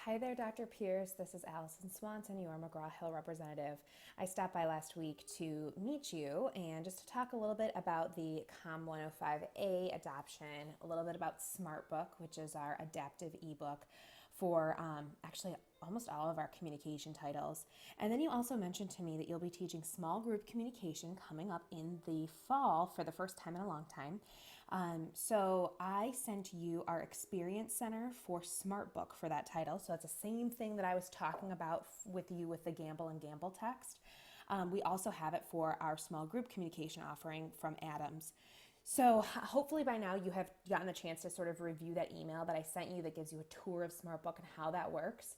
Hi there, Dr. Pierce. This is Allison Swanson, your McGraw-Hill representative. I stopped by last week to meet you and just to talk a little bit about the COM 105A adoption, a little bit about SmartBook, which is our adaptive ebook for actually almost all of our communication titles. And then you also mentioned to me that you'll be teaching small group communication coming up in the fall for the first time in a long time. So I sent you our Experience Center for SmartBook for that title. So it's the same thing that I was talking about with you with the Gamble and Gamble text. We also have it for our small group communication offering from Adams. So hopefully by now you have gotten the chance to sort of review that email that I sent you that gives you a tour of SmartBook and how that works.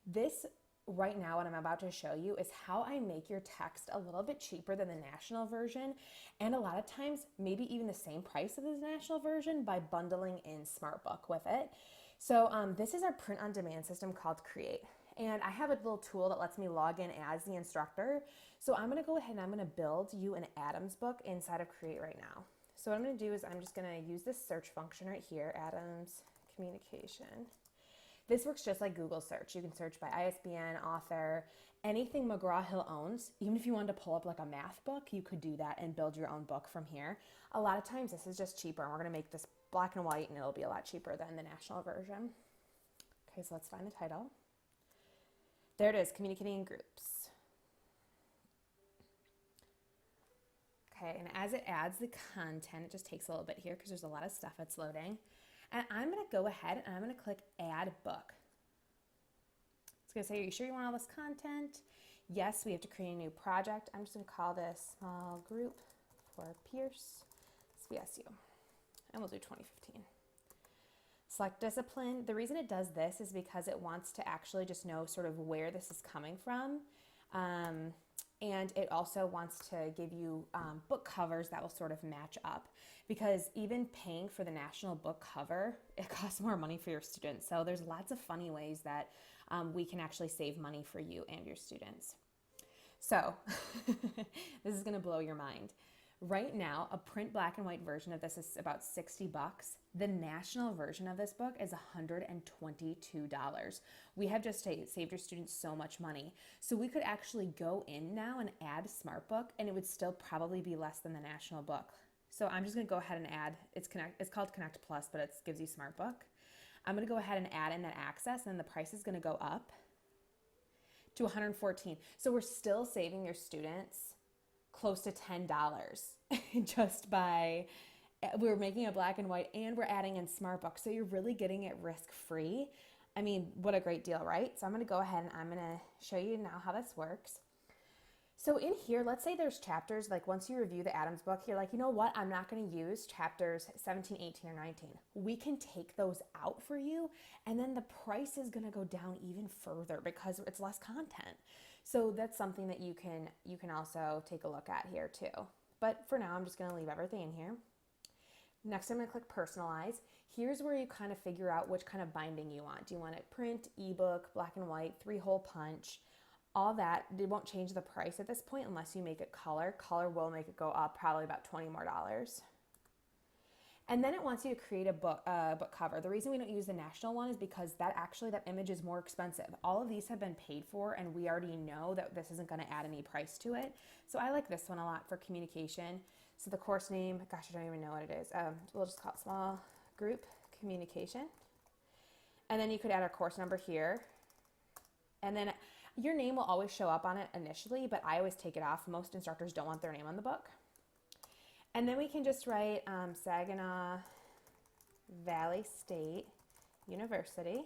This right now, what I'm about to show you is how I make your text a little bit cheaper than the national version, and a lot of times maybe even the same price as the national version by bundling in SmartBook with it. So this is our print-on-demand system called Create. And I have a little tool that lets me log in as the instructor. So I'm gonna go ahead and I'm gonna build you an Adams book inside of Create right now. So what I'm going to do is I'm just going to use this search function right here, Adams Communication. This works just like Google search. You can search by ISBN, author, anything McGraw-Hill owns. Even if you wanted to pull up like a math book, you could do that and build your own book from here. A lot of times this is just cheaper, and we're going to make this black and white, and it'll be a lot cheaper than the national version. Okay, so let's find the title. There it is, Communicating in Groups. Okay, and as it adds the content, it just takes a little bit here because there's a lot of stuff that's loading. And I'm going to go ahead and I'm going to click Add Book. It's going to say, are you sure you want all this content? Yes, we have to create a new project. I'm just going to call this Small Group for Pierce, SVSU. And we'll do 2015. Select discipline. The reason it does this is because it wants to actually just know sort of where this is coming from. And it also wants to give you book covers that will sort of match up, because even paying for the national book cover, it costs more money for your students. So there's lots of funny ways that we can actually save money for you and your students. So this is going to blow your mind. Right now, a print black and white version of this is about $60. The national version of this book is $122. We have just saved your students so much money. So we could actually go in now and add SmartBook, and it would still probably be less than the national book. So I'm just going to go ahead and add, it's called Connect Plus, but it gives you SmartBook. I'm going to go ahead and add in that access, and the price is going to go up to $114. So we're still saving your students close to $10 just by, we're making it black and white and we're adding in SmartBook. So you're really getting it risk-free. I mean, what a great deal, right? So I'm going to go ahead and I'm going to show you now how this works. So in here, let's say there's chapters, like once you review the Adams book, you're like, you know what? I'm not going to use chapters 17, 18, or 19. We can take those out for you, and then the price is going to go down even further because it's less content. So that's something that you can also take a look at here too. But for now, I'm just going to leave everything in here. Next, I'm going to click Personalize. Here's where you kind of figure out which kind of binding you want. Do you want it print, ebook, black and white, 3-hole punch? All that, it won't change the price at this point unless you make it color. Color will make it go up probably about $20 more. And then it wants you to create a book cover. The reason we don't use the national one is because that image is more expensive. All of these have been paid for, and we already know that this isn't going to add any price to it. So I like this one a lot for communication. So the course name, gosh, I don't even know what it is. We'll just call it Small Group Communication. And then you could add our course number here. And then your name will always show up on it initially, but I always take it off. Most instructors don't want their name on the book. And then we can just write Saginaw Valley State University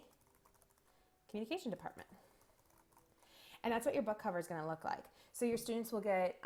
Communication Department. And that's what your book cover is going to look like. So your students will get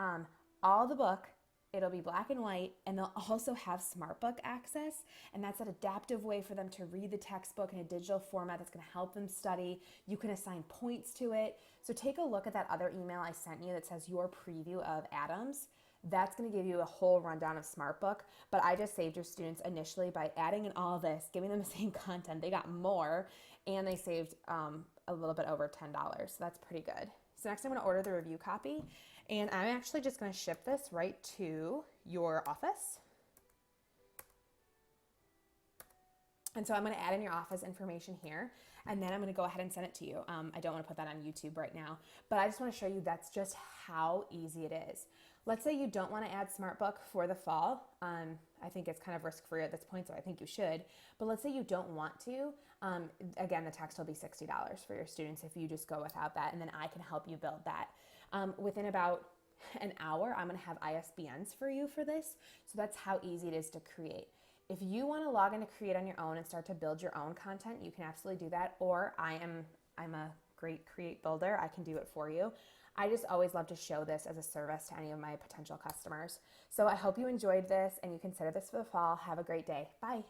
all the book. It'll be black and white, and they'll also have SmartBook access, and that's an adaptive way for them to read the textbook in a digital format that's going to help them study. You can assign points to it. So take a look at that other email I sent you that says your preview of Adams. That's going to give you a whole rundown of SmartBook, but I just saved your students initially by adding in all this, giving them the same content. They got more, and they saved a little bit over $10, so that's pretty good. So next I'm going to order the review copy, and I'm actually just going to ship this right to your office. And so I'm going to add in your office information here. and then I'm going to go ahead and send it to you. I don't want to put that on YouTube right now, but I just want to show you that's just how easy it is. Let's say you don't want to add SmartBook for the fall. I think it's kind of risk-free at this point, so I think you should. But let's say you don't want to. Again, the tax will be $60 for your students if you just go without that, and then I can help you build that. Within about an hour, I'm going to have ISBNs for you for this. So that's how easy it is to create. If you want to log in to Create on your own and start to build your own content, you can absolutely do that. Or I'm a great Create builder. I can do it for you. I just always love to show this as a service to any of my potential customers. So I hope you enjoyed this and you consider this for the fall. Have a great day. Bye.